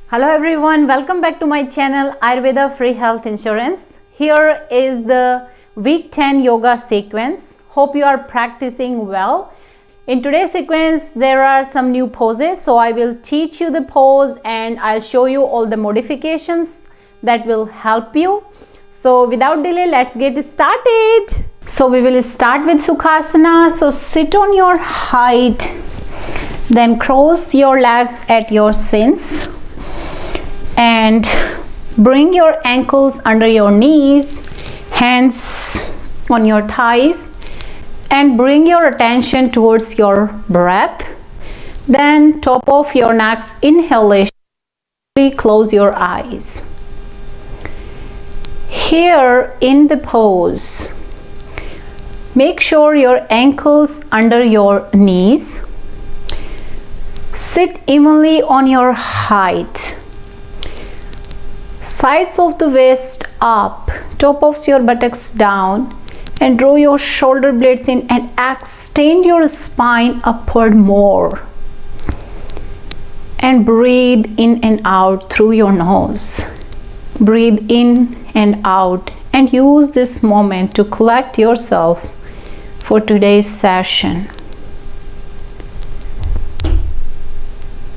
Hello everyone, welcome back to my channel Ayurveda Free Health Insurance. Here is the week 10 yoga sequence. Hope you are practicing well. In today's sequence there are some new poses, so I will teach you the pose and I'll show you all the modifications that will help you. So without delay, let's get started. So we will start with Sukhasana. So sit on your height, then cross your legs at your shins and bring your ankles under your knees, hands on your thighs, and bring your attention towards your breath. Then top of your next inhalation, close your eyes. Here in the pose, make sure your ankles under your knees, sit evenly on your height, sides of the waist up, top of your buttocks down, and draw your shoulder blades in and extend your spine upward more, and breathe in and out through your nose. Breathe in and out and use this moment to collect yourself for today's session.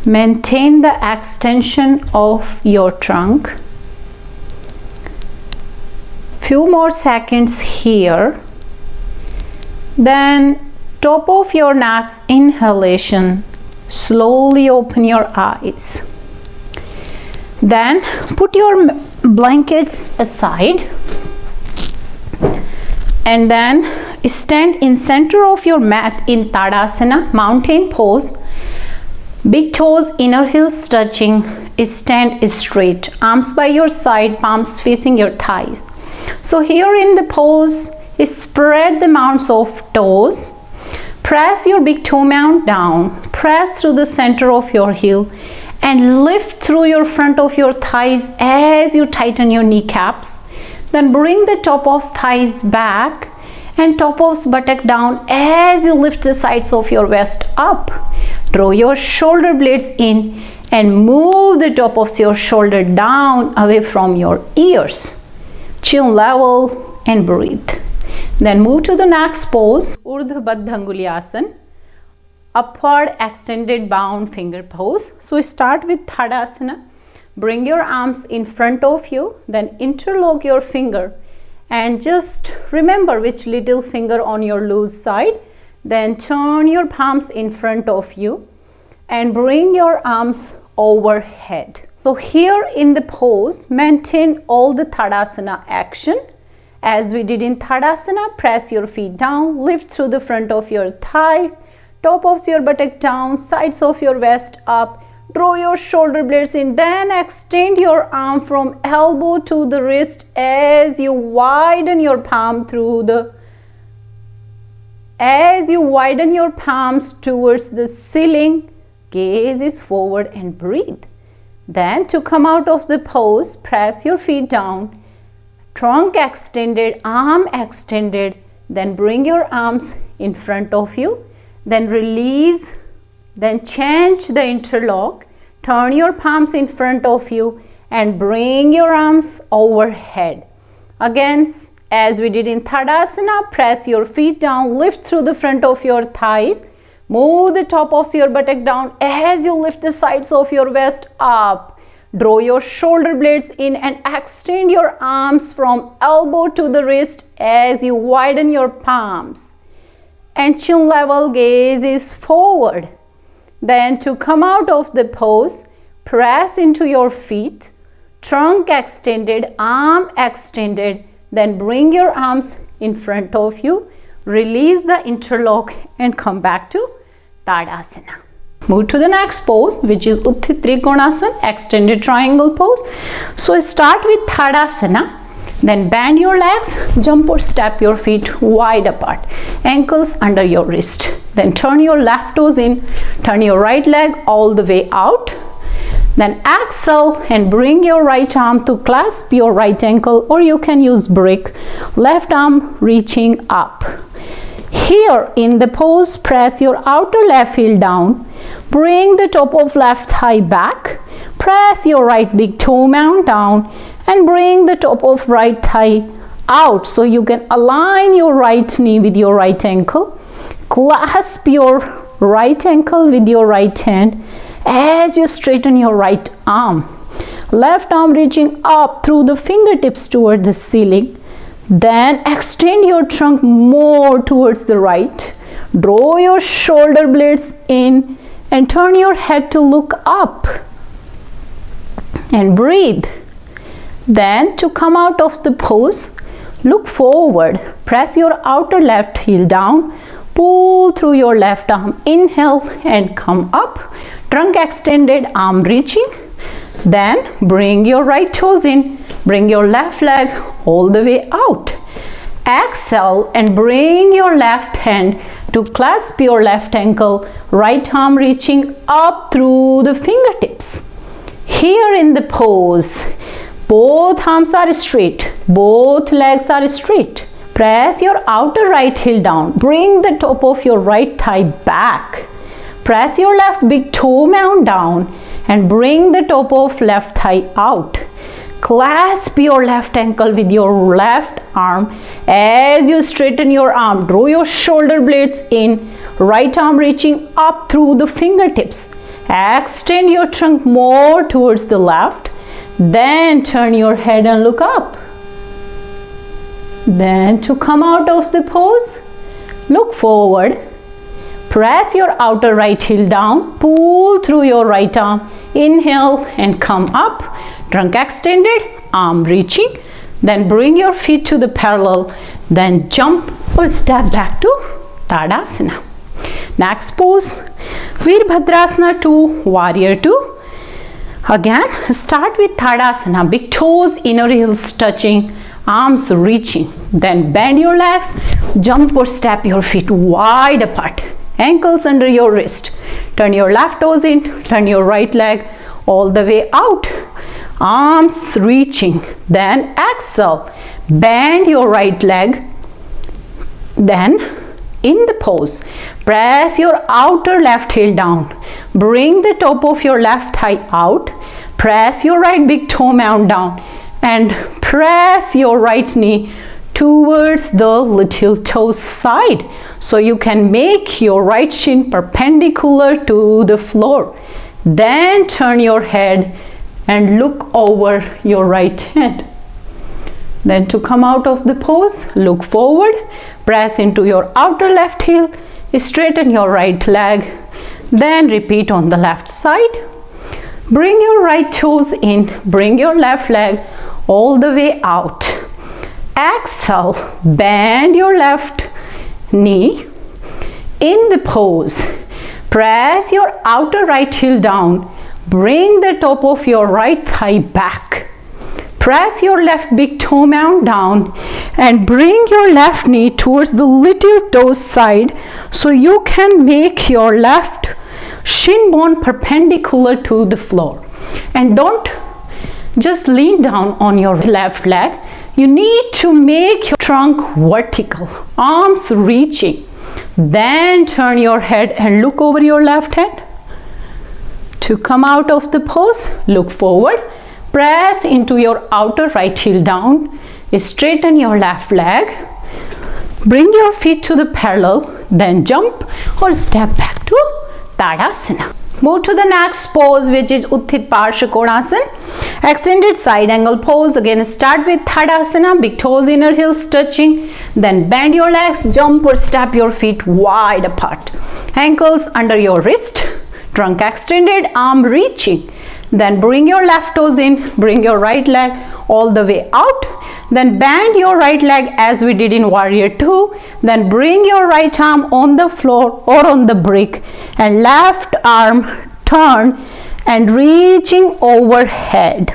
Maintain the extension of your trunk. Few more seconds here. Then top of your next inhalation, slowly open your eyes. Then put your blankets aside and then stand in center of your mat in Tadasana, mountain pose. Big toes, inner heels touching. Stand straight, arms by your side, palms facing your thighs. So here in the pose, spread the mounts of toes. Press your big toe mount down. Press through the center of your heel and lift through your front of your thighs as you tighten your kneecaps. Then bring the top of thighs back and top of buttock down as you lift the sides of your waist up. Draw your shoulder blades in and move the top of your shoulder down away from your ears. Chin level and breathe. Then move to the next pose, Urdhva Baddha Angulyasana, upward extended bound finger pose. So start with Tadasana. Bring your arms in front of you, then interlock your finger and just remember which little finger on your loose side. Then turn your palms in front of you and bring your arms overhead. So here in the pose, maintain all the Tadasana action. As we did in Tadasana, press your feet down, lift through the front of your thighs, top of your buttock down, sides of your waist up, draw your shoulder blades in, then extend your arm from elbow to the wrist as you widen your palm palms towards the ceiling, gaze is forward and breathe. Then to come out of the pose, press your feet down, trunk extended, arm extended, then bring your arms in front of you, then release, then change the interlock, turn your palms in front of you and bring your arms overhead. Again, as we did in Tadasana, press your feet down, lift through the front of your thighs, move the top of your buttock down as you lift the sides of your waist up. Draw your shoulder blades in and extend your arms from elbow to the wrist as you widen your palms. And chin level, gaze is forward. Then to come out of the pose, press into your feet, trunk extended, arm extended, then bring your arms in front of you, release the interlock and come back to Tadasana. Move to the next pose, which is Utthita Trikonasana, extended triangle pose. So start with Tadasana, then bend your legs, jump or step your feet wide apart, ankles under your wrist. Then turn your left toes in, turn your right leg all the way out. Then exhale and bring your right arm to clasp your right ankle, or you can use brick. Left arm reaching up. Here in the pose, press your outer left heel down. Bring the top of left thigh back. Press your right big toe mound down and bring the top of right thigh out so you can align your right knee with your right ankle. Clasp your right ankle with your right hand as you straighten your right arm. Left arm reaching up through the fingertips toward the ceiling. Then extend your trunk more towards the right. Draw your shoulder blades in and turn your head to look up. And breathe. Then to come out of the pose, look forward. Press your outer left heel down. Pull through your left arm. Inhale and come up. Trunk extended, arm reaching. Then bring your right toes in. Bring your left leg all the way out. Exhale and bring your left hand to clasp your left ankle. Right arm reaching up through the fingertips. Here in the pose, both arms are straight. Both legs are straight. Press your outer right heel down. Bring the top of your right thigh back. Press your left big toe mound down and bring the top of left thigh out. Clasp your left ankle with your left arm as you straighten your arm. Draw your shoulder blades in. Right arm reaching up through the fingertips. Extend your trunk more towards the left. Then turn your head and look up. Then to come out of the pose, look forward. Press your outer right heel down. Pull through your right arm. Inhale and come up. Trunk extended, arm reaching. Then bring your feet to the parallel. Then jump or step back to Tadasana. Next pose, Virabhadrasana 2, Warrior 2. Again, start with Tadasana. Big toes, inner heels touching, arms reaching. Then bend your legs, jump or step your feet wide apart. Ankles under your wrist. Turn your left toes in, turn your right leg all the way out. Arms reaching. Then exhale. Bend your right leg. Then in the pose, press your outer left heel down. Bring the top of your left thigh out. Press your right big toe mound down and press your right knee towards the little toe side so you can make your right shin perpendicular to the floor. Then turn your head and look over your right hand. Then to come out of the pose, look forward, press into your outer left heel, straighten your right leg, then repeat on the left side. Bring your right toes in, bring your left leg all the way out. Exhale, bend your left knee. In the pose, press your outer right heel down. Bring the top of your right thigh back. Press your left big toe mound down and bring your left knee towards the little toe side so you can make your left shin bone perpendicular to the floor. And don't just lean down on your left leg. You need to make your trunk vertical, arms reaching. Then turn your head and look over your left hand. To come out of the pose, look forward, press into your outer right heel down, straighten your left leg, bring your feet to the parallel, then jump or step back to Tadasana. Move to the next pose, which is Utthit Parsha Konasana. Extended side angle pose. Again, start with Tadasana, big toes, inner heels touching. Then bend your legs, jump or step your feet wide apart. Ankles under your wrist, trunk extended, arm reaching. Then bring your left toes in, bring your right leg all the way out. Then bend your right leg as we did in Warrior 2. Then bring your right arm on the floor or on the brick and left arm turn and reaching overhead.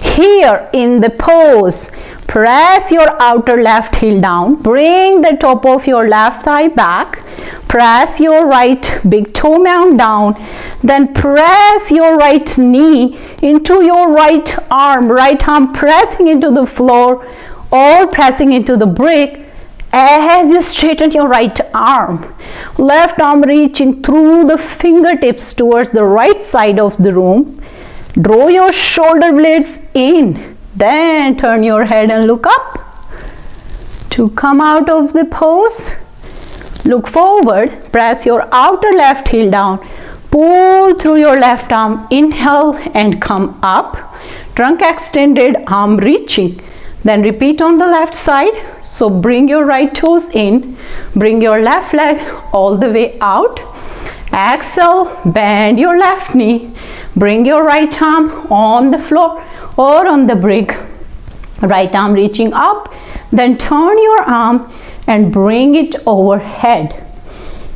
Here in the pose, press your outer left heel down, bring the top of your left thigh back, press your right big toe mound down, then press your right knee into your right arm pressing into the floor or pressing into the brick As you straighten your right arm, left arm reaching through the fingertips towards the right side of the room. Draw your shoulder blades in. Then turn your head and look up. To come out of the pose, look forward. Press your outer left heel down. Pull through your left arm. Inhale and come up. Trunk extended, arm reaching. Then repeat on the left side. So bring your right toes in. Bring your left leg all the way out. Exhale, bend your left knee. Bring your right arm on the floor or on the brick. Right arm reaching up. Then turn your arm and bring it overhead.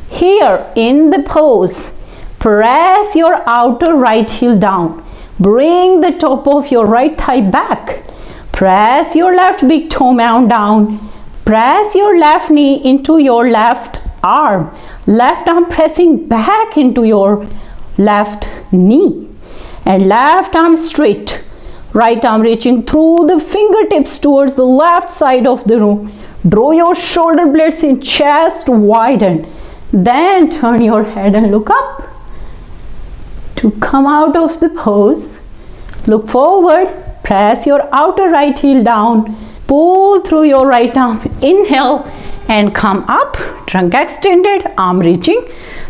Here in the pose, press your outer right heel down. Bring the top of your right thigh back. Press your left big toe mound down. Press your left knee into your left arm. Left arm pressing back into your left knee. And left arm straight. Right arm reaching through the fingertips towards the left side of the room. Draw your shoulder blades in, chest widen. Then turn your head and look up. To come out of the pose, look forward. Press your outer right heel down. Pull through your right arm. Inhale and come up. Trunk extended, arm reaching.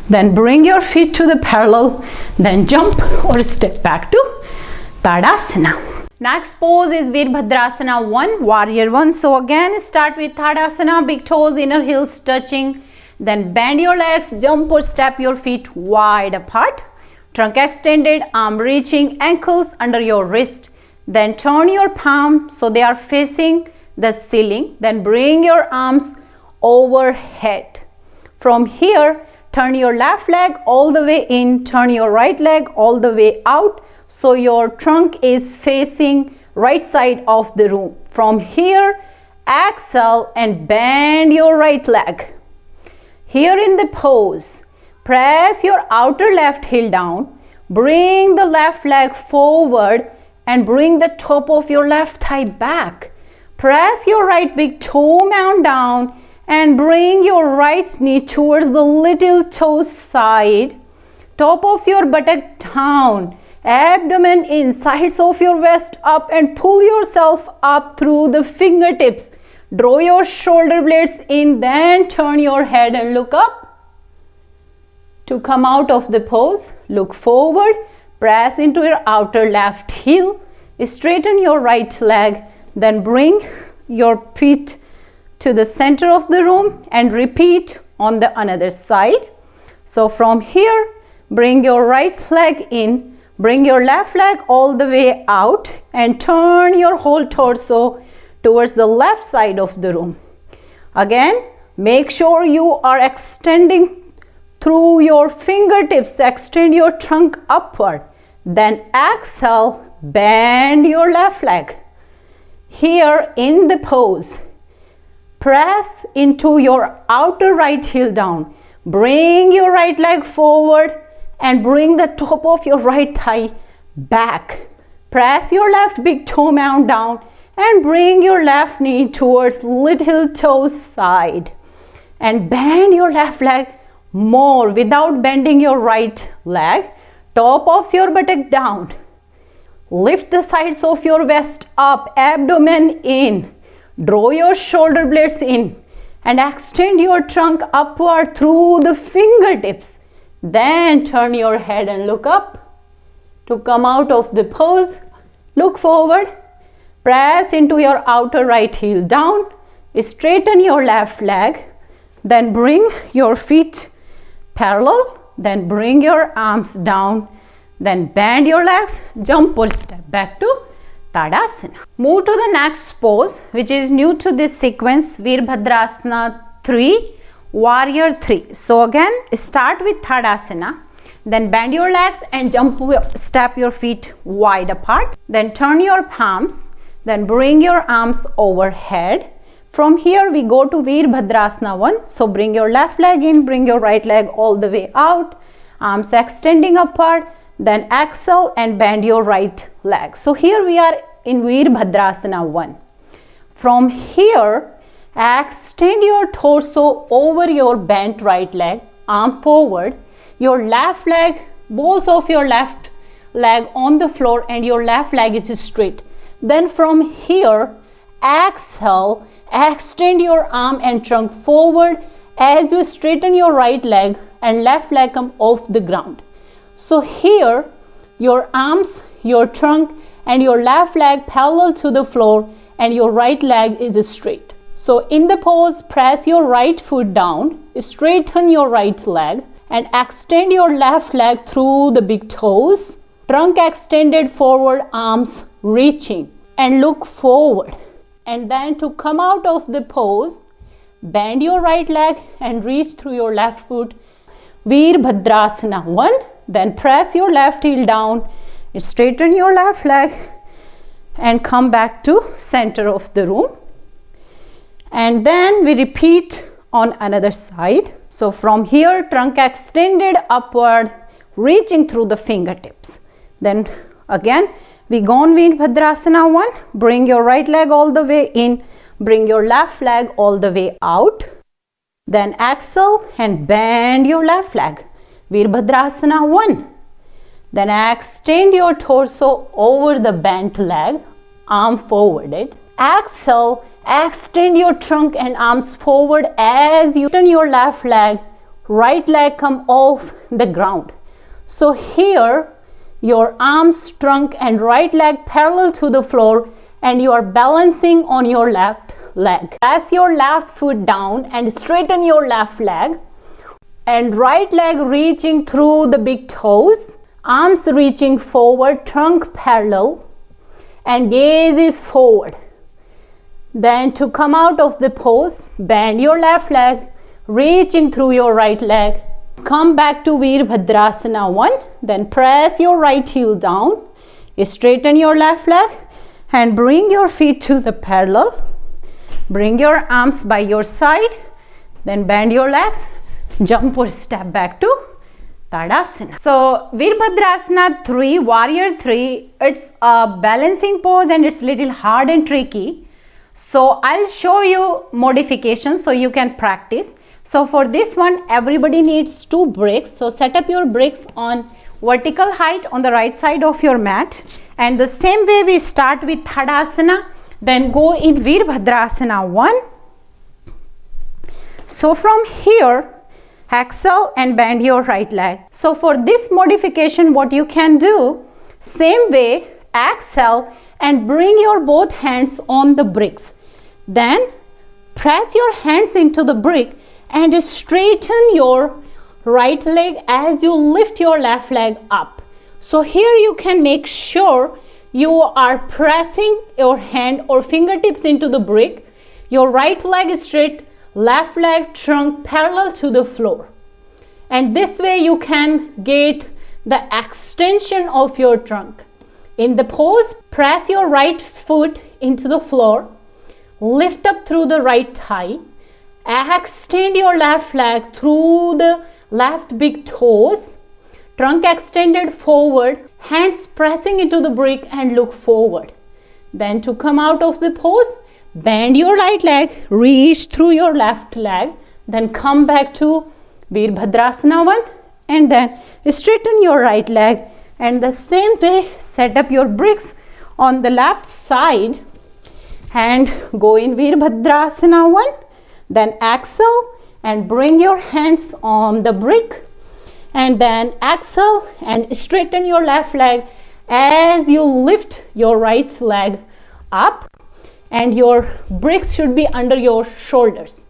Then bring your feet to the parallel. Then jump or step back to Tadasana. Next pose is Veerbhadrasana 1, Warrior 1. So again start with Tadasana, big toes, inner heels touching. Then bend your legs, jump or step your feet wide apart. Trunk extended, arm reaching, ankles under your wrist. Then turn your palm so they are facing the ceiling. Then bring your arms overhead. From here, turn your left leg all the way in, turn your right leg all the way out so your trunk is facing right side of the room. From here, exhale and bend your right leg. Here in the pose, press your outer left heel down, bring the left leg forward and bring the top of your left thigh back. Press your right big toe mound down and bring your right knee towards the little toe side. Top of your buttock down, abdomen in, sides of your waist up and pull yourself up through the fingertips. Draw your shoulder blades in, then turn your head and look up. To come out of the pose, look forward. Press into your outer left heel, straighten your right leg, then bring your feet to the center of the room and repeat on the another side. So from here, bring your right leg in, bring your left leg all the way out and turn your whole torso towards the left side of the room. Again, make sure you are extending through your fingertips, extend your trunk upward. Then exhale, bend your left leg. Here in the pose, press into your outer right heel down. Bring your right leg forward and bring the top of your right thigh back. Press your left big toe mound down and bring your left knee towards little toe side. And bend your left leg more without bending your right leg. Top of your buttock down. Lift the sides of your waist up, abdomen in. Draw your shoulder blades in and extend your trunk upward through the fingertips. Then turn your head and look up. To come out of the pose, look forward. Press into your outer right heel down. Straighten your left leg. Then bring your feet parallel. Then bring your arms down. Then bend your legs, jump or step back to Tadasana. Move to the next pose, which is new to this sequence, Veerbhadrasana 3, Warrior 3. So again, start with Tadasana. Then bend your legs and jump, step your feet wide apart. Then turn your palms. Then bring your arms overhead. From here we go to Veerbhadrasana 1. So bring your left leg in, bring your right leg all the way out. Arms extending apart. Then exhale and bend your right leg. So here we are in Veerbhadrasana 1. From here, Extend your torso over your bent right leg, arm forward, your left leg, balls of your left leg on the floor and your left leg is straight. Then from here, exhale, extend your arm and trunk forward as you straighten your right leg and left leg come off the ground. So here, your arms, your trunk and your left leg parallel to the floor and your right leg is straight. So in the pose, press your right foot down, straighten your right leg and extend your left leg through the big toes, trunk extended forward, arms reaching and look forward. And then to come out of the pose, bend your right leg and reach through your left foot. Veerbhadrasana 1. Then press your left heel down, straighten your left leg and come back to center of the room. And then we repeat on another side. So from here, trunk extended upward, reaching through the fingertips. Then again, we go on Veerbhadrasana 1. Bring your right leg all the way in. Bring your left leg all the way out. Then exhale and bend your left leg. Veerbhadrasana 1. Then extend your torso over the bent leg, arm forwarded. Exhale, extend your trunk and arms forward as you turn your left leg, right leg come off the ground. So here, your arms, trunk and right leg parallel to the floor and you are balancing on your left leg. Press your left foot down and straighten your left leg and right leg reaching through the big toes, arms reaching forward, trunk parallel and gaze is forward. Then to come out of the pose, bend your left leg, reaching through your right leg. Come back to Veerbhadrasana 1. Then press your right heel down, straighten your left leg and bring your feet to the parallel. Bring your arms by your side. Then bend your legs, jump or step back to Tadasana. So Veerbhadrasana 3, Warrior 3, it's a balancing pose and it's little hard and tricky. So I'll show you modifications so you can practice. So for this one, everybody needs 2 bricks. So set up your bricks on vertical height on the right side of your mat. And the same way we start with Tadasana, then go in Veerbhadrasana 1. So from here, exhale and bend your right leg. So for this modification, what you can do, same way, exhale and bring your both hands on the bricks. Then press your hands into the brick and straighten your right leg as you lift your left leg up. So here you can make sure you are pressing your hand or fingertips into the brick. Your right leg is straight, left leg trunk parallel to the floor. And this way you can get the extension of your trunk. In the pose, press your right foot into the floor, lift up through the right thigh, extend your left leg through the left big toes, trunk extended forward, hands pressing into the brick and look forward. Then to come out of the pose, bend your right leg, reach through your left leg, then come back to Veerbhadrasana 1 and then straighten your right leg and the same way set up your bricks on the left side and go in Veerbhadrasana 1. Then exhale and bring your hands on the brick and then exhale and straighten your left leg as you lift your right leg up and your bricks should be under your shoulders.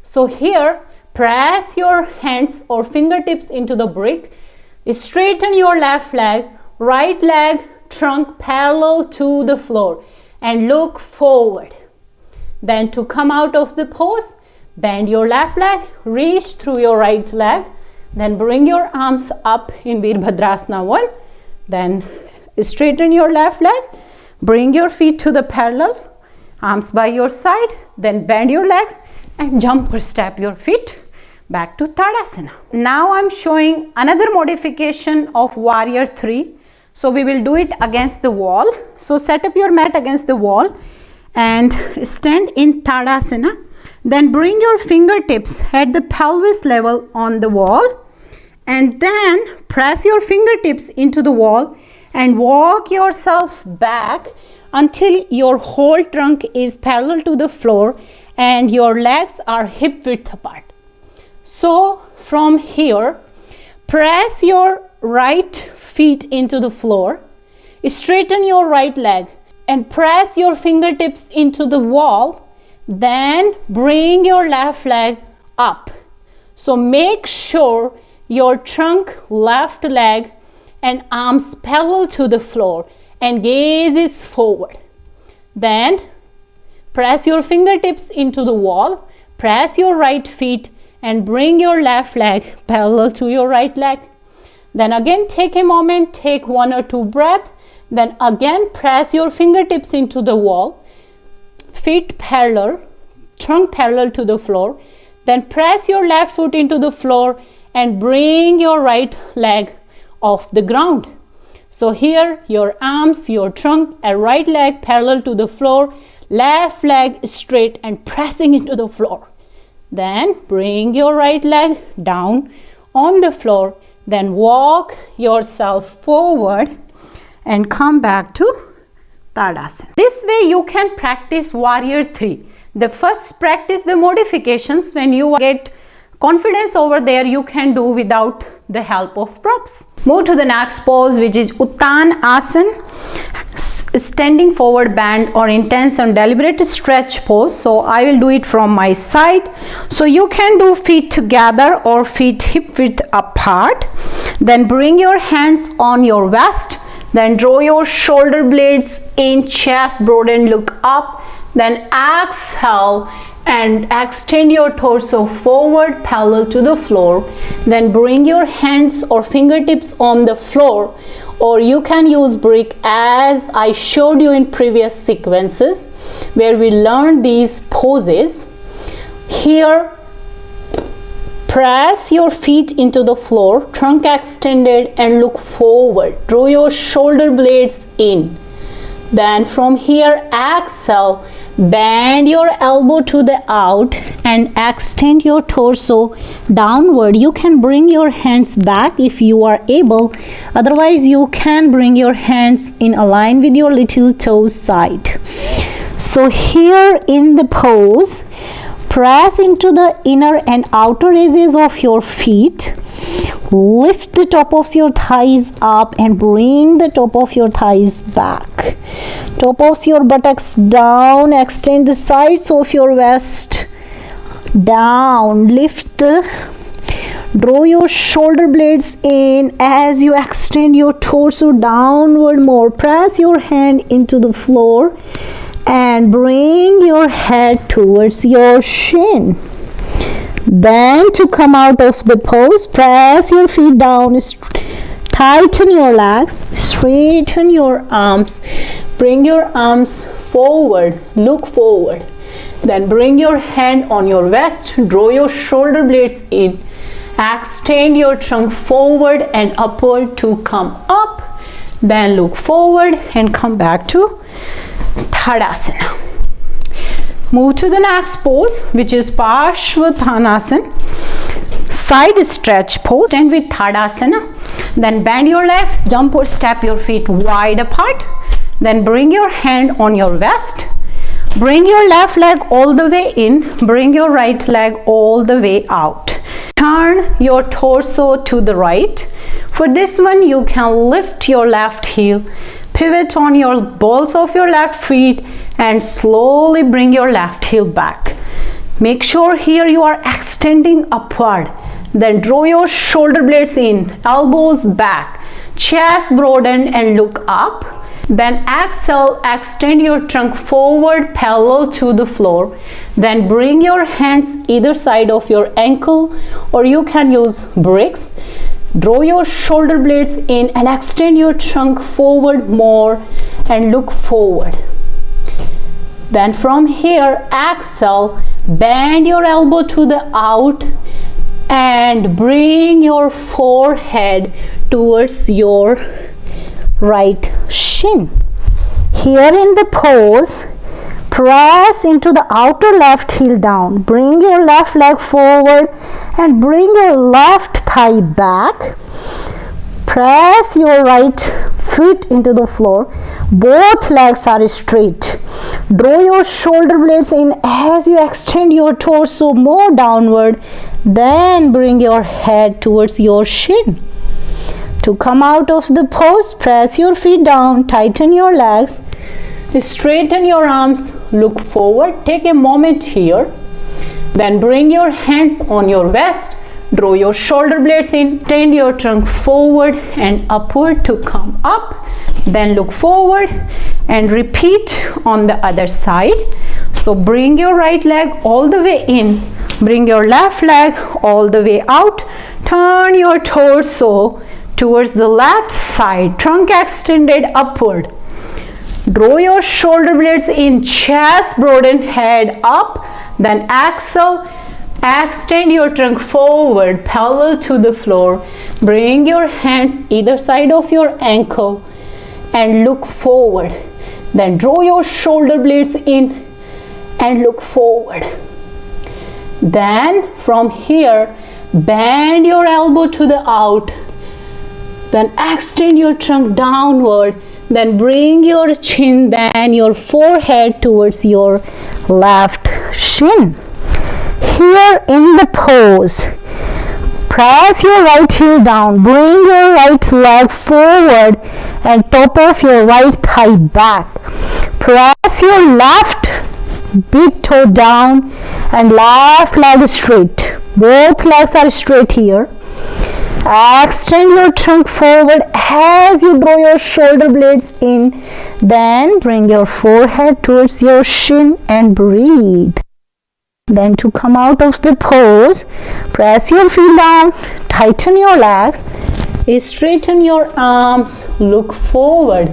So here press your hands or fingertips into the brick, straighten your left leg, right leg trunk parallel to the floor and look forward. Then to come out of the pose, bend your left leg, reach through your right leg, then bring your arms up in Veerbhadrasana 1, then straighten your left leg, bring your feet to the parallel, arms by your side, then bend your legs and jump or step your feet back to Tadasana. Now I'm showing another modification of Warrior 3. So we will do it against the wall. So set up your mat against the wall and stand in Tadasana Then bring your fingertips at the pelvis level on the wall, and then press your fingertips into the wall and walk yourself back until your whole trunk is parallel to the floor and your legs are hip width apart. So from here, press your right feet into the floor, straighten your right leg and press your fingertips into the wall. Then bring your left leg up. So make sure your trunk, left leg and arms parallel to the floor and gaze is forward. Then press your fingertips into the wall, press your right feet and bring your left leg parallel to your right leg. Then again take a moment, take 1 or 2 breaths. Then again press your fingertips into the wall, feet parallel, trunk parallel to the floor. Then press your left foot into the floor and bring your right leg off the ground. So here your arms, your trunk and right leg parallel to the floor, left leg straight and pressing into the floor. Then bring your right leg down on the floor. Then walk yourself forward and come back to Tadasana. This way you can practice Warrior 3. The first practice the modifications. When you get confidence over there, you can do without the help of props. Move to the next pose, which is Uttanasana, standing forward bend or intense and deliberate stretch pose. So I will do it from my side. So you can do feet together or feet hip width apart. Then bring your hands on your waist. Then draw your shoulder blades in, chest broaden, look up. Then exhale and extend your torso forward parallel to the floor. Then bring your hands or fingertips on the floor, or you can use brick as I showed you in previous sequences where we learned these poses. Here press your feet into the floor, trunk extended and look forward. Draw your shoulder blades in. Then from here exhale, bend your elbow to the out and extend your torso downward. You can bring your hands back if you are able. Otherwise you can bring your hands in a line with your little toes side. So here in the pose, press into the inner and outer edges of your feet. Lift the top of your thighs up and bring the top of your thighs back. Top of your buttocks down. Extend the sides of your waist down. Draw your shoulder blades in as you extend your torso downward more. Press your hand into the floor and bring your head towards your shin. Then to come out of the pose, press your feet down, tighten your legs, straighten your arms, bring your arms forward, look forward. Then bring your hand on your waist, draw your shoulder blades in, extend your trunk forward and upward to come up. Then look forward and come back to Tadasana. Move to the next pose, which is Parshvattanasana, side stretch pose. Stand with Tadasana. Then bend your legs, jump or step your feet wide apart. Then bring your hand on your waist. Bring your left leg all the way in. Bring your right leg all the way out. Turn your torso to the right. For this one, you can lift your left heel, pivot on your balls of your left feet and slowly bring your left heel back. Make sure here you are extending upward. Then draw your shoulder blades in, elbows back, chest broaden and look up. Then exhale, extend your trunk forward parallel to the floor. Then bring your hands either side of your ankle, or you can use bricks. Draw your shoulder blades in and extend your trunk forward more and look forward. Then from here, exhale, bend your elbow to the out and bring your forehead towards your right shin. Here in the pose, Press into the outer left heel down. Bring your left leg forward and bring your left thigh back. Press your right foot into the floor. Both legs are straight. Draw your shoulder blades in as you extend your torso more downward. Then bring your head towards your shin. To come out of the pose, press your feet down, tighten your legs, straighten your arms, look forward. Take a moment here. Then bring your hands on your waist. Draw your shoulder blades in, extend your trunk forward and upward to come up. Then look forward and repeat on the other side. So bring your right leg all the way in, bring your left leg all the way out, turn your torso towards the left side, trunk extended upward. Draw your shoulder blades in, chest broaden, head up, then exhale. Extend your trunk forward, parallel to the floor. Bring your hands either side of your ankle and look forward. Then draw your shoulder blades in and look forward. Then from here, bend your elbow to the out. Then extend your trunk downward. Then bring your chin, then your forehead towards your left shin. Here in the pose, press your right heel down, bring your right leg forward and top of your right thigh back. Press your left big toe down and left leg straight. Both legs are straight here. Extend your trunk forward as you draw your shoulder blades in. Then bring your forehead towards your shin and breathe. Then to come out of the pose, press your feet down, tighten your legs, straighten your arms, look forward.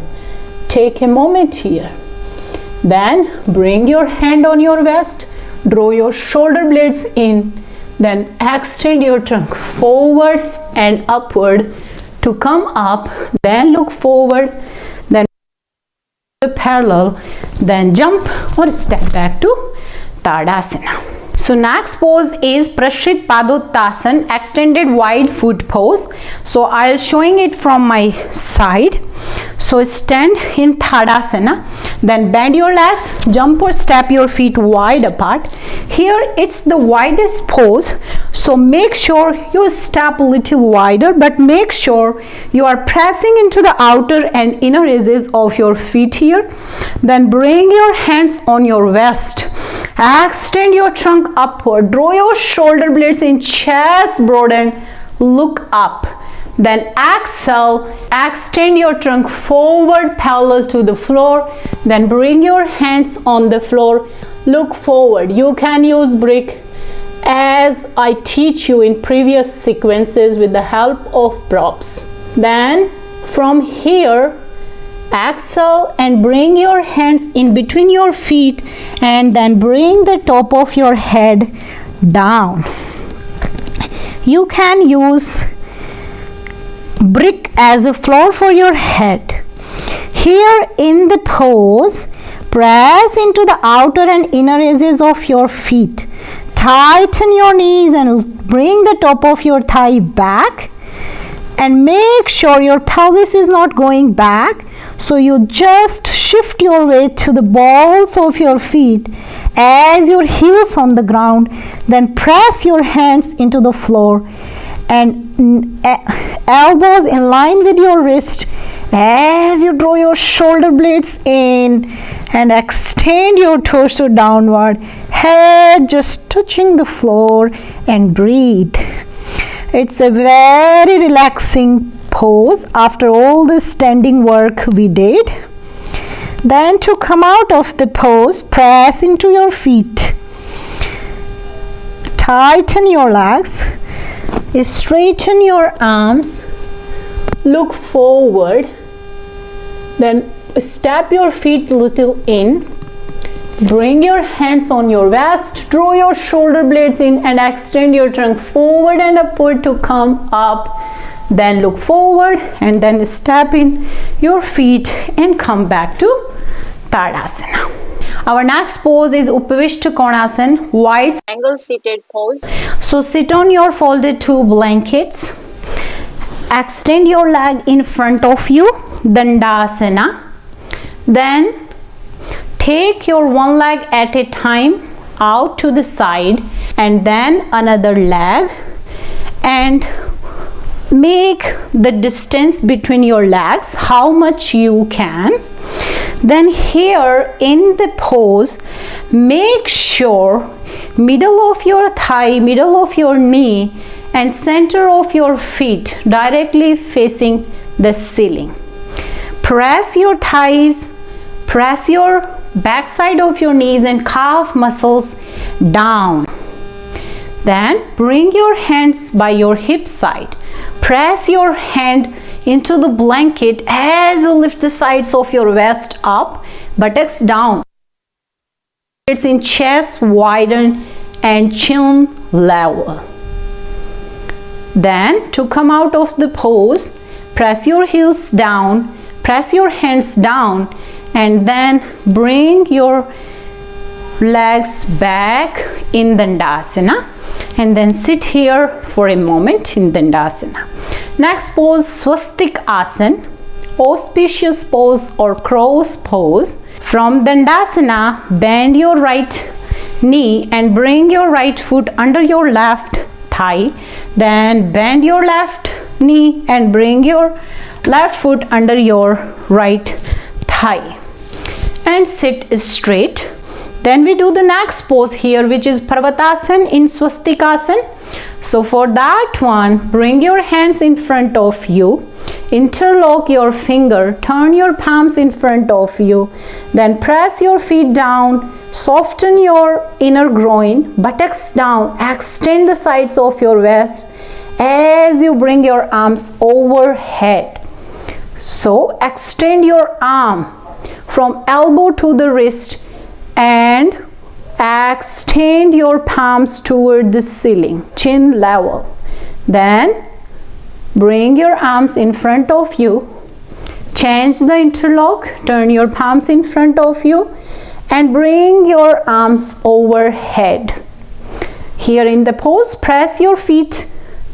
Take a moment here. Then bring your hand on your waist, draw your shoulder blades in, then extend your trunk forward and upward to come up. Then look forward, then parallel, then jump or step back to Tadasana. So next pose is Prashrit Padottanasana, extended wide foot pose. So I'll showing it from my side. So stand in Tadasana, then bend your legs, jump or step your feet wide apart. Here it's the widest pose, so make sure you step a little wider, but make sure you are pressing into the outer and inner edges of your feet here. Then bring your hands on your waist. Extend your trunk upward. Draw your shoulder blades in, chest broaden, look up. Then exhale, extend your trunk forward parallel to the floor. Then bring your hands on the floor, look forward. You can use brick as I teach you in previous sequences with the help of props. Then from here, exhale and bring your hands in between your feet and then bring the top of your head down. You can use brick as a floor for your head. Here in the pose, press into the outer and inner edges of your feet. Tighten your knees and bring the top of your thigh back and make sure your pelvis is not going back. So you just shift your weight to the balls of your feet as your heels on the ground. Then press your hands into the floor and elbows in line with your wrist as you draw your shoulder blades in and extend your torso downward, head just touching the floor, and breathe. It's a very relaxing pose after all the standing work we did. Then to come out of the pose, press into your feet, tighten your legs, straighten your arms, look forward, then step your feet a little in, bring your hands on your waist, draw your shoulder blades in and extend your trunk forward and upward to come up. Then look forward and then step in your feet and come back to Tadasana. Our next pose is Upavishta Konasana, wide Angle seated pose. So sit on your folded two blankets. Extend your leg in front of you, Dandasana. Then take your one leg at a time out to the side and then another leg, and make the distance between your legs how much you can. Then here in the pose, make sure middle of your thigh, middle of your knee and center of your feet directly facing the ceiling. Press your thighs, press your backside of your knees and calf muscles down. Then bring your hands by your hip side. Press your hand into the blanket as you lift the sides of your vest up, buttocks down. It's in chest widen and chin level. Then to come out of the pose, press your heels down, press your hands down, and then bring your legs back in Dandasana, and then sit here for a moment in Dandasana. Next pose, Swastik Asana, auspicious pose or crow's pose. From Dandasana, bend your right knee and bring your right foot under your left thigh. Then bend your left knee and bring your left foot under your right thigh and sit straight. Then we do the next pose here, which is Parvatasana in Swastikasana. So for that one, bring your hands in front of you, interlock your finger, turn your palms in front of you, then press your feet down, soften your inner groin, buttocks down, extend the sides of your waist as you bring your arms overhead. So extend your arm from elbow to the wrist and extend your palms toward the ceiling, chin level. Then bring your arms in front of you, change the interlock, turn your palms in front of you and bring your arms overhead. Here in the pose, press your feet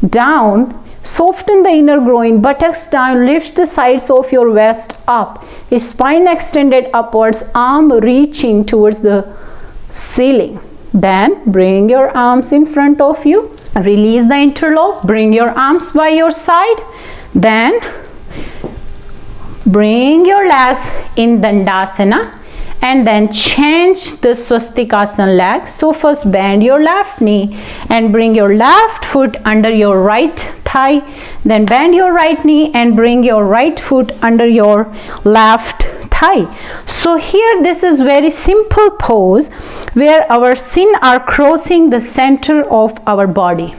down, soften the inner groin, buttocks down, lift the sides of your waist up, spine extended upwards, arm reaching towards the ceiling. Then bring your arms in front of you, release the interlock, bring your arms by your side, then bring your legs in Dandasana and then change the Swastikasana leg. So first bend your left knee and bring your left foot under your right thigh, then bend your right knee and bring your right foot under your left thigh. So here this is very simple pose where our shin are crossing the center of our body.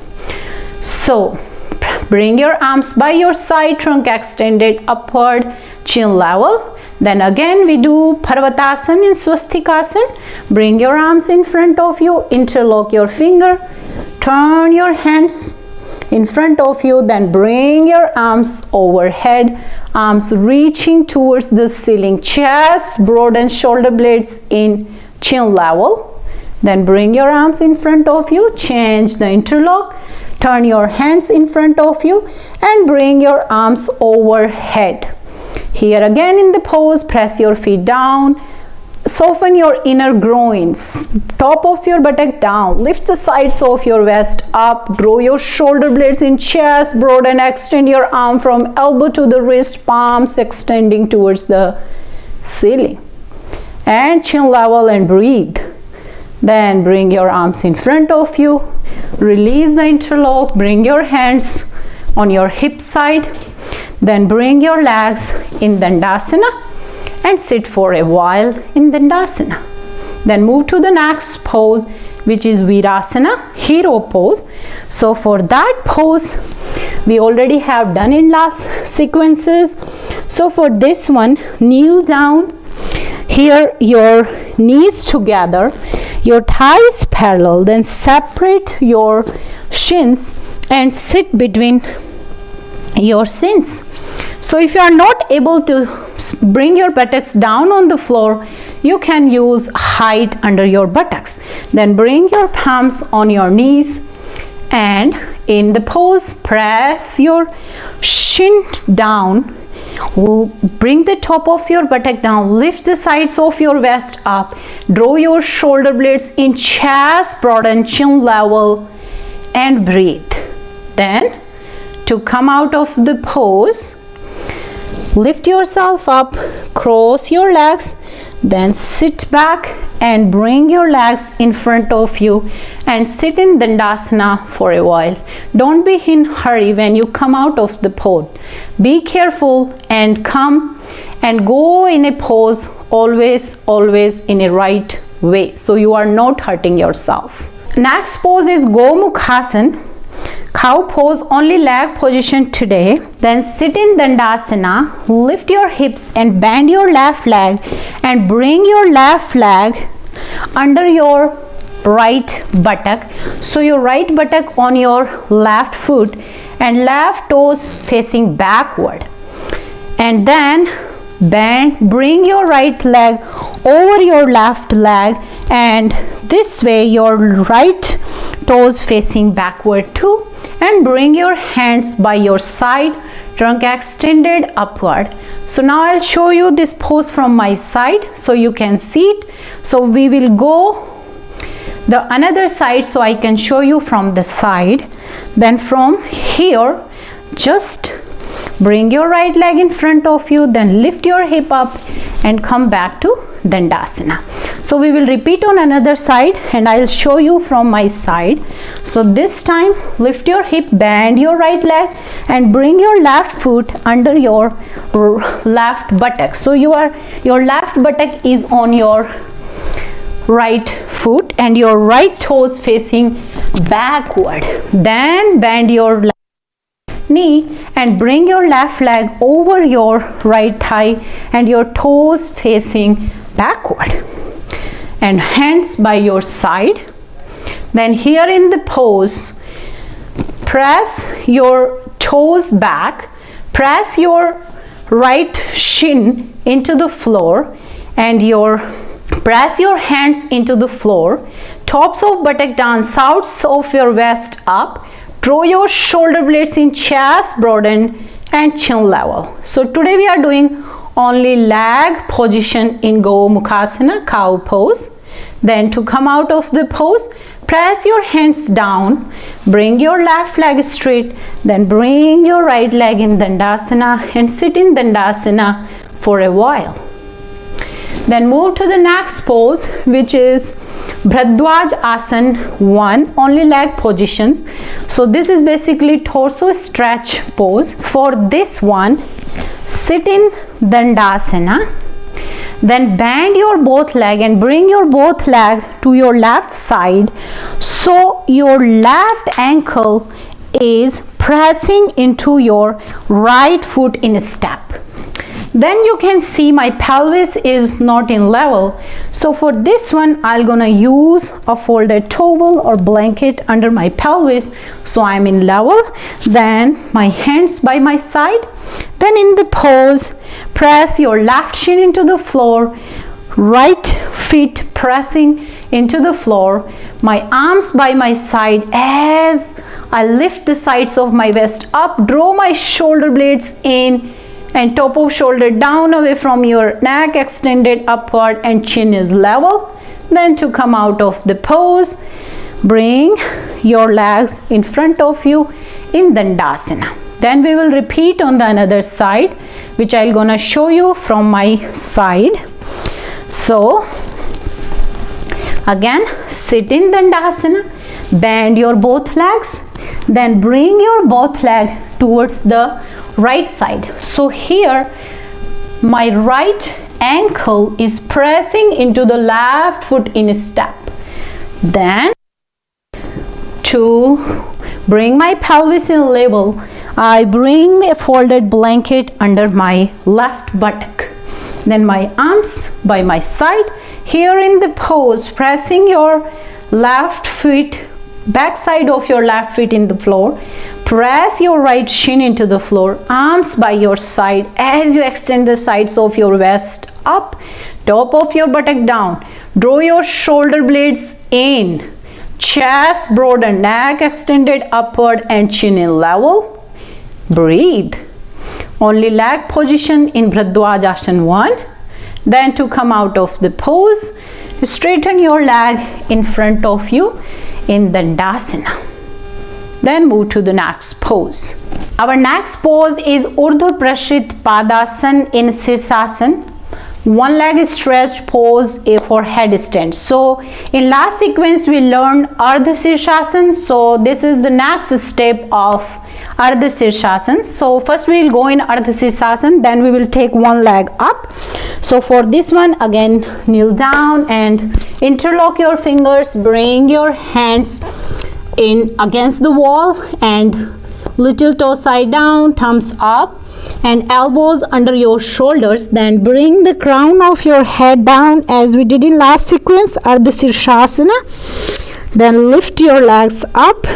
So bring your arms by your side, trunk extended upward, chin level. Then again we do Parvatasana in Swastikasana. Bring your arms in front of you, interlock your finger, turn your hands in front of you, then bring your arms overhead, arms reaching towards the ceiling, chest broaden, shoulder blades in chin level. Then bring your arms in front of you, change the interlock, turn your hands in front of you and bring your arms overhead. Here again in the pose, press your feet down, soften your inner groins, top of your buttock down, lift the sides of your waist up, draw your shoulder blades in chest, broaden, extend your arm from elbow to the wrist, palms extending towards the ceiling. And chin level and breathe. Then bring your arms in front of you, release the interlock, bring your hands on your hip side, then bring your legs in Dandasana and sit for a while in Dandasana. Then move to the next pose, which is Virasana, hero pose. So for that pose we already have done in last sequences. So for this one, kneel down, here your knees together, your thighs parallel, then separate your shins and sit between your shins. So if you are not able to bring your buttocks down on the floor, you can use height under your buttocks. Then bring your palms on your knees, and in the pose, press your shin down. Bring the top of your buttock down, lift the sides of your vest up, draw your shoulder blades in, chest broaden, chin level, and breathe. Then to come out of the pose, lift yourself up, cross your legs, then sit back and bring your legs in front of you and sit in Dandasana for a while. Don't be in hurry when you come out of the pose. Be careful and come and go in a pose always in a right way, so you are not hurting yourself. Next pose is Gomukhasana, cow pose, only leg position today. Then sit in Dandasana, lift your hips and bend your left leg and bring your left leg under your right buttock, so your right buttock on your left foot and left toes facing backward, and then bring your right leg over your left leg, and this way your right toes facing backward too, and bring your hands by your side, trunk extended upward. So now I'll show you this pose from my side so you can see it. So we will go the another side so I can show you from the side. Then from here, just bring your right leg in front of you, then lift your hip up and come back to Dandasana. So we will repeat on another side and I'll show you from my side. So this time lift your hip, bend your right leg and bring your left foot under your left buttock. So your left buttock is on your right foot and your right toes facing backward. Then bend your left knee and bring your left leg over your right thigh and your toes facing backward and hands by your side. Then here in the pose, press your toes back, press your right shin into the floor and press your hands into the floor, tops of buttock down, sides of your vest up, draw your shoulder blades in, chest broaden and chin level. So today we are doing only leg position in Gomukhasana, cow pose. Then to come out of the pose, press your hands down, bring your left leg straight, then bring your right leg in Dandasana and sit in Dandasana for a while. Then move to the next pose, which is Bhradwaj Asana 1, only leg positions. So this is basically torso stretch pose. For this one, sit in Dandasana, then bend your both leg and bring your both leg to your left side, so your left ankle is pressing into your right foot in a step. Then you can see my pelvis is not in level. So for this one, I'm gonna use a folded towel or blanket under my pelvis so I'm in level. Then my hands by my side. Then in the pose, press your left shin into the floor, right feet pressing into the floor, my arms by my side as I lift the sides of my vest up, draw my shoulder blades in and top of shoulder down away from your neck, extended upward and chin is level. Then to come out of the pose, bring your legs in front of you in Dandasana. Then we will repeat on the another side, which I'm gonna show you from my side. So again, sit in Dandasana, bend your both legs, then bring your both leg towards the right side. So here my right ankle is pressing into the left foot in a step. Then to bring my pelvis in level, I bring a folded blanket under my left buttock. Then my arms by my side. Here in the pose, pressing your left foot, back side of your left foot in the floor. Press your right shin into the floor, arms by your side as you extend the sides of your vest up, top of your buttock down. Draw your shoulder blades in. Chest broadened, neck extended upward and chin in level. Breathe. Only leg position in Bhradwajasana 1. Then to come out of the pose, straighten your leg in front of you in Dandasana. Then move to the next pose. Our next pose is Urdhva Prashit Padasana in Sirsasana. One leg is stretched pose for headstand. So in last sequence we learned Ardha Sirsasana. So this is the next step of Ardha Sirsasana. So first we will go in Ardha Sirsasana, then we will take one leg up. So for this one, again kneel down and interlock your fingers, bring your hands in against the wall and little toe side down, thumbs up and elbows under your shoulders. Then bring the crown of your head down as we did in last sequence, Ardha Sirsasana. Then lift your legs up.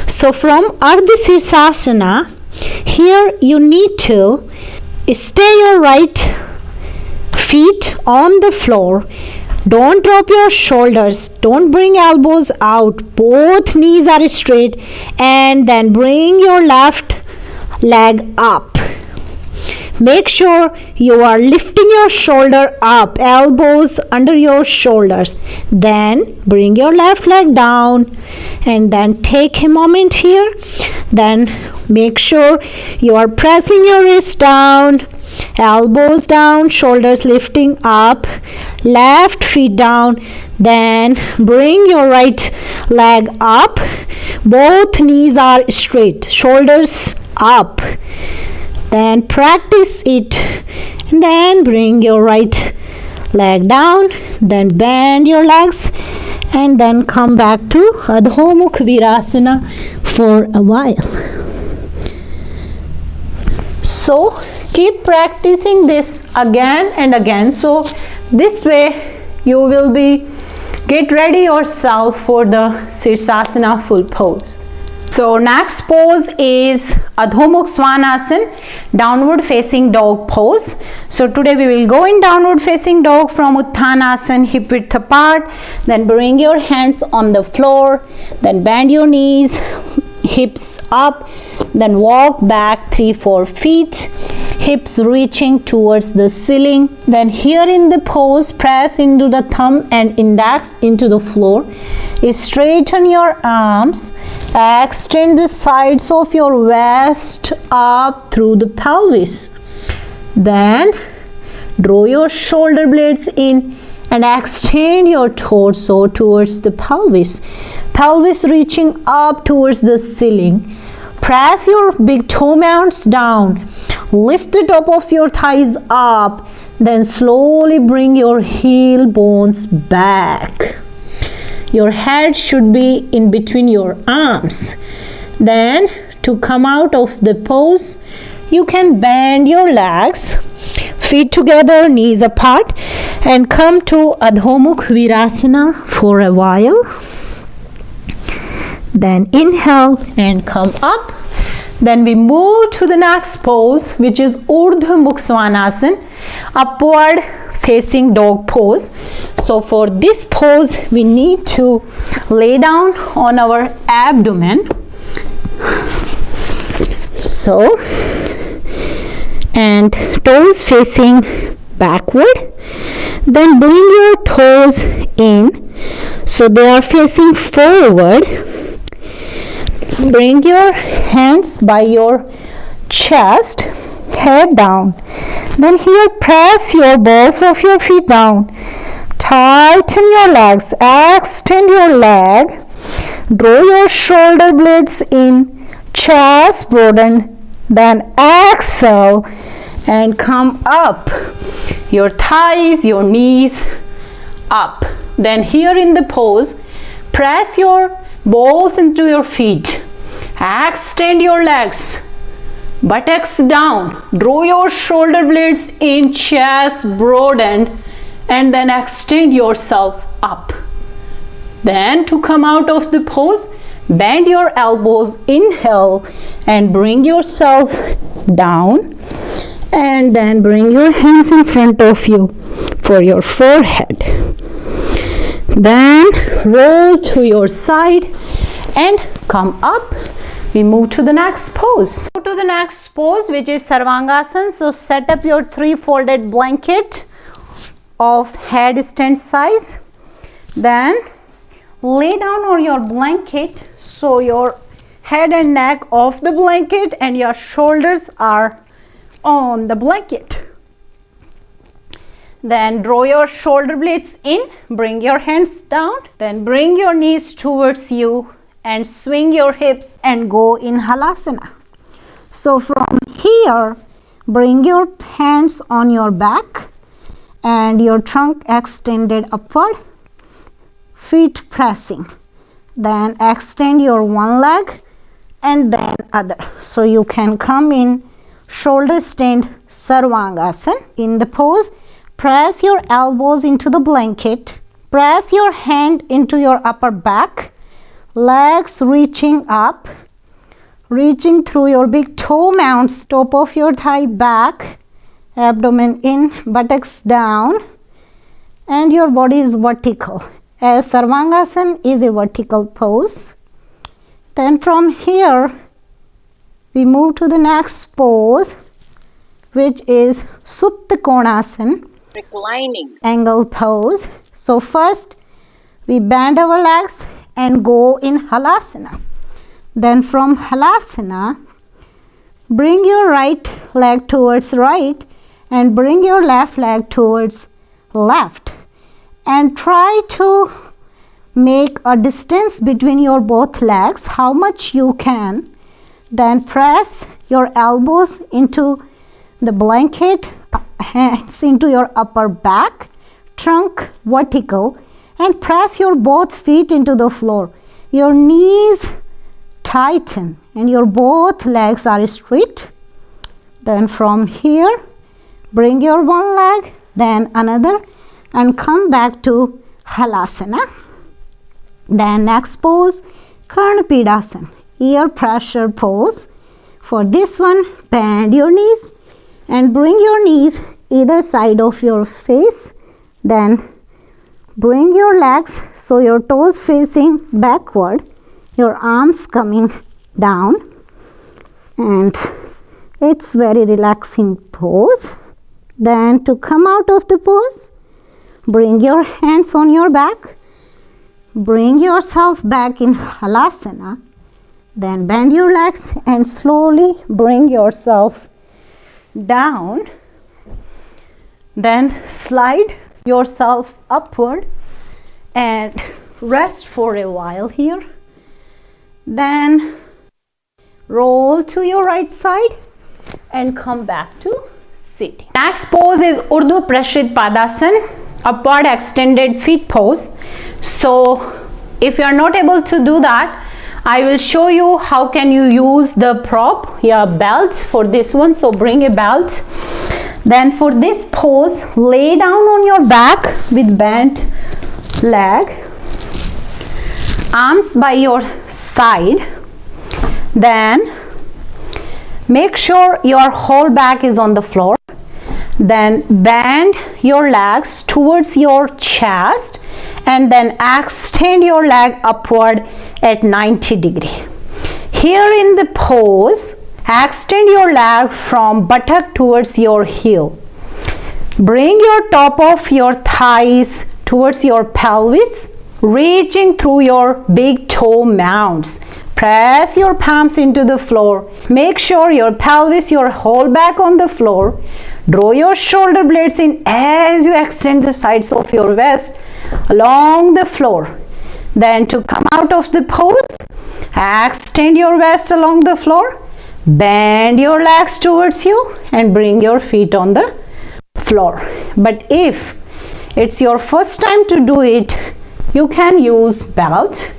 So from Ardha Sirsasana, here you need to stay your right feet on the floor. Don't drop your shoulders. Don't bring elbows out. Both knees are straight. And then bring your left leg up. Make sure you are lifting your shoulder up, elbows under your shoulders. Then bring your left leg down and then take a moment here. Then make sure you are pressing your wrist down, elbows down, shoulders lifting up, left feet down. Then bring your right leg up. Both knees are straight, shoulders up. Then practice it and then bring your right leg down, then bend your legs and then come back to Adho Mukh Virasana for a while. So keep practicing this again and again. So this way you will be get ready yourself for the Sirsasana full pose. So next pose is Adho Mukh Svanasana, downward facing dog pose. So today we will go in downward facing dog from Uttanasana, hip width apart. Then bring your hands on the floor. Then bend your knees, hips up. Then walk back 3-4 feet, hips reaching towards the ceiling. Then here in the pose, press into the thumb and index into the floor. Straighten your arms. Extend the sides of your waist up through the pelvis. Then draw your shoulder blades in and extend your torso towards the pelvis. Pelvis reaching up towards the ceiling. Press your big toe mounts down. Lift the top of your thighs up. Then slowly bring your heel bones back. Your head should be in between your arms. Then to come out of the pose, you can bend your legs, feet together, knees apart, and come to Adho Mukh Virasana for a while. Then inhale and come up. Then we move to the next pose, which is Urdhva Mukh Svanasana, upward facing dog pose. So for this pose, we need to lay down on our abdomen. So, and toes facing backward. Then bring your toes in so they are facing forward. Bring your hands by your chest, head down. Then here press your balls of your feet down. Tighten your legs, extend your leg. Draw your shoulder blades in, chest broaden. Then exhale and come up. Your thighs, your knees up. Then here in the pose, press your balls into your feet. Extend your legs, buttocks down. Draw your shoulder blades in, chest broadened, and then extend yourself up. Then to come out of the pose, bend your elbows, inhale and bring yourself down. and then bring your hands in front of you for your forehead. Then roll to your side and come up. We move to the next pose. Go to the next pose, which is Sarvangasana. So set up your 3-folded blanket of headstand size. Then lay down on your blanket so your head and neck off the blanket and your shoulders are on the blanket. Then draw your shoulder blades in, bring your hands down, then bring your knees towards you and swing your hips and go in Halasana. So from here, bring your hands on your back and your trunk extended upward, feet pressing. Then extend your one leg and then other. So you can come in shoulder stand Sarvangasana. In the pose, press your elbows into the blanket, press your hand into your upper back, legs reaching up, reaching through your big toe mounts, top of your thigh back, abdomen in, buttocks down, and your body is vertical, as Sarvangasana is a vertical pose. Then from here, we move to the next pose, which is Supta Konasana, reclining angle pose. So first we bend our legs and go in Halasana. Then from Halasana, bring your right leg towards right and bring your left leg towards left, and try to make a distance between your both legs how much you can. Then press your elbows into the blanket, hands into your upper back, trunk vertical, and press your both feet into the floor. Your knees tighten and your both legs are straight. Then from here, bring your one leg, then another, and come back to Halasana. Then next pose, Karnapidasana, ear pressure pose. For this one, bend your knees and bring your knees either side of your face. Then bring your legs so your toes facing backward, your arms coming down, and it's very relaxing pose. Then to come out of the pose, bring your hands on your back, bring yourself back in Halasana, then bend your legs and slowly bring yourself down. Then slide yourself upward and rest for a while here. Then roll to your right side and come back to sitting. Next pose is Urdhva Prashrit Padasana, upward extended feet pose. So if you are not able to do that, I will show you how can you use the prop, belt for this one. So bring a belt. Then for this pose, lay down on your back with bent leg, arms by your side. Then make sure your whole back is on the floor. Then bend your legs towards your chest and then extend your leg upward at 90 degree. Here in the pose, extend your leg from buttock towards your heel. Bring your top of your thighs towards your pelvis, reaching through your big toe mounts. Press your palms into the floor. Make sure your pelvis, your whole back on the floor. Draw your shoulder blades in as you extend the sides of your waist along the floor. Then to come out of the pose, extend your waist along the floor. Bend your legs towards you and bring your feet on the floor. But if it's your first time to do it, you can use belt.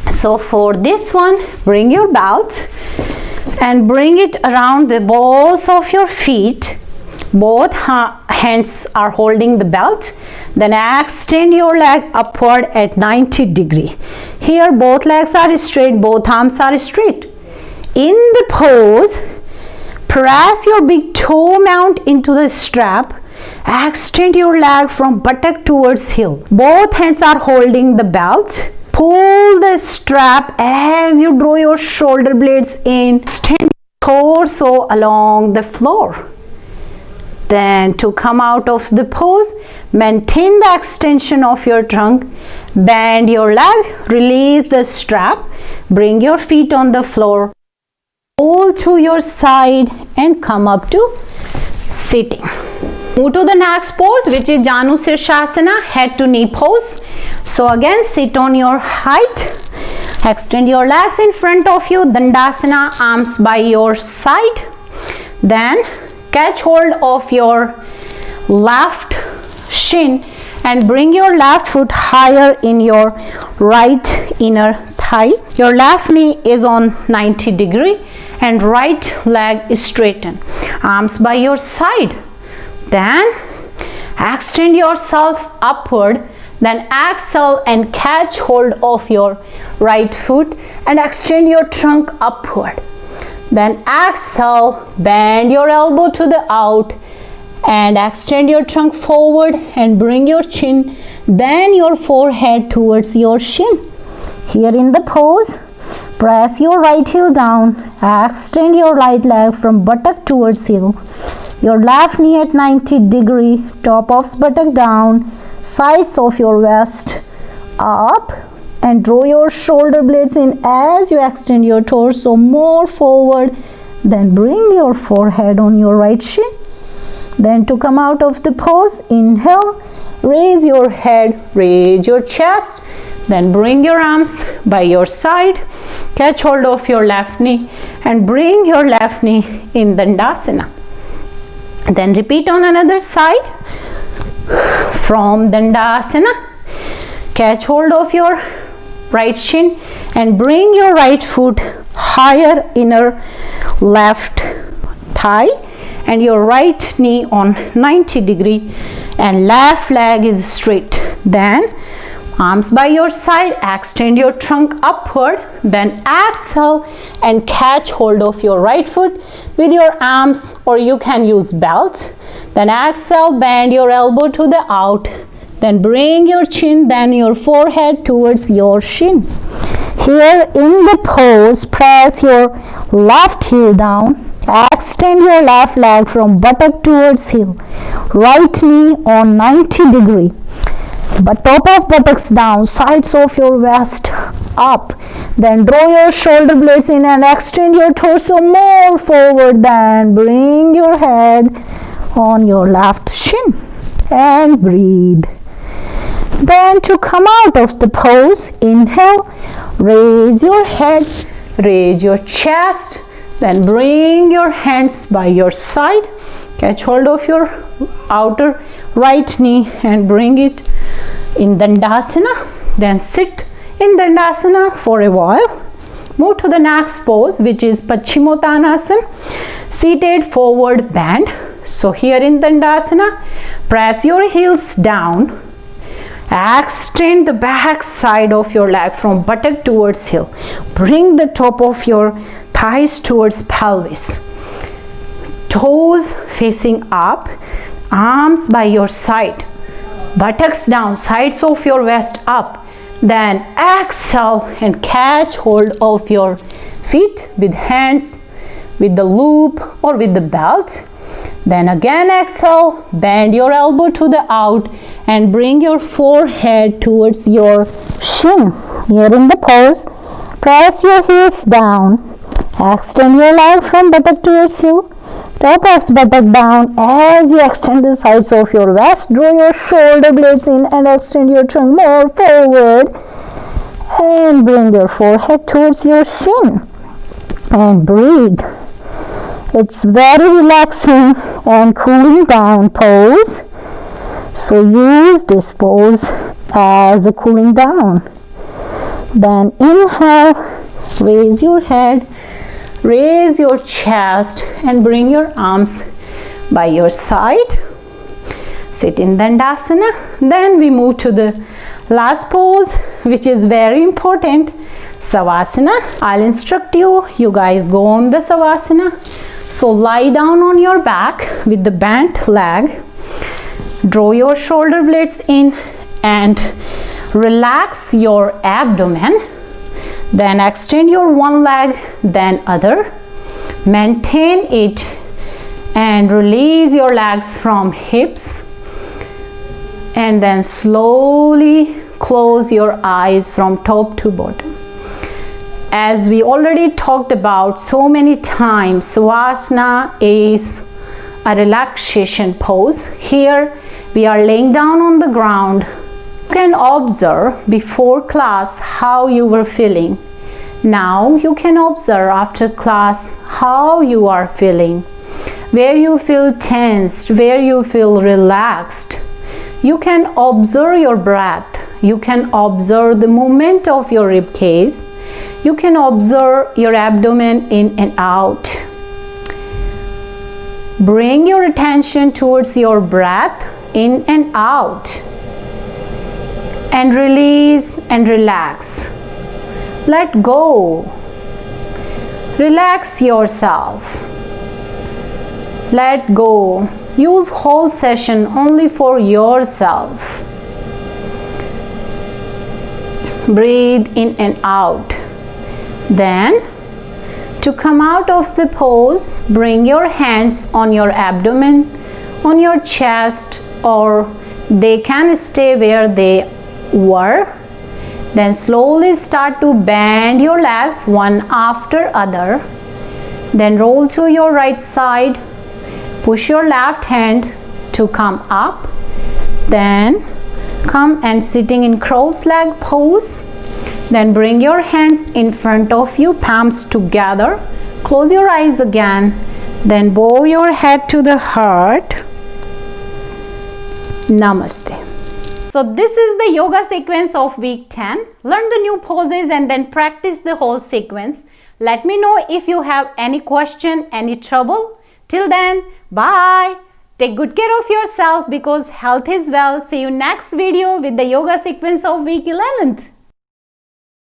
So for this one, bring your belt and bring it around the balls of your feet. Both hands are holding the belt. Then extend your leg upward at 90 degree. Here both legs are straight, both arms are straight. In the pose, Press your big toe mount into the strap. Extend your leg from buttock towards heel. Both hands are holding the belt. Pull the strap as you draw your shoulder blades in. Extend your torso along the floor. Then to come out of the pose, maintain the extension of your trunk. Bend your leg, release the strap. Bring your feet on the floor. Roll to your side and come up to sitting. Move to the next pose, which is Janu Sirshasana, head to knee pose. So again, sit on your height. Extend your legs in front of you. Dandasana, arms by your side. Then catch hold of your left shin and bring your left foot higher in your right inner thigh. Your left knee is on 90 degree and right leg is straightened. Arms by your side. Then extend yourself upward. Then exhale and catch hold of your right foot and extend your trunk upward. Then exhale, bend your elbow to the out and extend your trunk forward and bring your chin, then your forehead towards your shin. Here in the pose, press your right heel down, extend your right leg from buttock towards heel. Your left knee at 90 degree, top of buttock down, sides of your waist up, and draw your shoulder blades in as you extend your torso more forward. Then bring your forehead on your right shin. Then to come out of the pose, inhale, raise your head, raise your chest. Then bring your arms by your side, catch hold of your left knee and bring your left knee in Dandasana. Then repeat on another side. From Dandasana, catch hold of your right shin and bring your right foot higher inner left thigh and your right knee on 90 degree and left leg is straight. Then arms by your side, extend your trunk upward. Then exhale and catch hold of your right foot with your arms, or you can use belt. Then exhale, bend your elbow to the out. Then bring your chin, then your forehead towards your shin. Here in the pose, press your left heel down. Extend your left leg from buttock towards heel. Right knee on 90 degree. But top of buttocks down, sides of your waist up. Then draw your shoulder blades in and extend your torso more forward. Then bring your head on your left shin and breathe. Then to come out of the pose, inhale, raise your head, raise your chest, then bring your hands by your side, catch hold of your outer right knee and bring it in Dandasana. Then sit in Dandasana for a while. Move to the next pose, which is Paschimottanasana, seated forward bend. So here in Dandasana, press your heels down. Extend the back side of your leg from buttock towards heel. Bring the top of your thighs towards pelvis. Toes facing up, arms by your side. Buttocks down, sides of your waist up. Then exhale and catch hold of your feet with hands, with the loop or with the belt. Then again exhale, bend your elbow to the out and bring your forehead towards your shin. Here in the pose, press your heels down, extend your leg from buttock towards heel, top of buttock down as you extend the sides of your waist. Draw your shoulder blades in and extend your trunk more forward and bring your forehead towards your shin and breathe. It's very relaxing and cooling down pose. So use this pose as a cooling down. Then inhale, raise your head, raise your chest and bring your arms by your side. Sit in Dandasana. Then we move to the last pose, which is very important, Savasana. I'll instruct you. You guys go on the Savasana. So lie down on your back with the bent leg. Draw your shoulder blades in and relax your abdomen. Then extend your one leg, then other. Maintain it and release your legs from hips. And then slowly close your eyes from top to bottom. As we already talked about so many times, Savasana is a relaxation pose. Here we are laying down on the ground. You can observe before class how you were feeling. Now you can observe after class how you are feeling. Where you feel tensed, where you feel relaxed. You can observe your breath. You can observe the movement of your rib cage. You can observe your abdomen in and out. Bring your attention towards your breath in and out. And release and relax. Let go. Relax yourself. Let go. Use whole session only for yourself. Breathe in and out. Then, to come out of the pose, bring your hands on your abdomen, on your chest, or they can stay where they were. Then slowly start to bend your legs one after other. Then roll to your right side. Push your left hand to come up. Then come and sitting in cross-leg pose. Then bring your hands in front of you, palms together. Close your eyes again. Then bow your head to the heart. Namaste. So this is the yoga sequence of week 10. Learn the new poses and then practice the whole sequence. Let me know if you have any question, any trouble. Till then, bye. Take good care of yourself because health is wealth. See you next video with the yoga sequence of week 11th.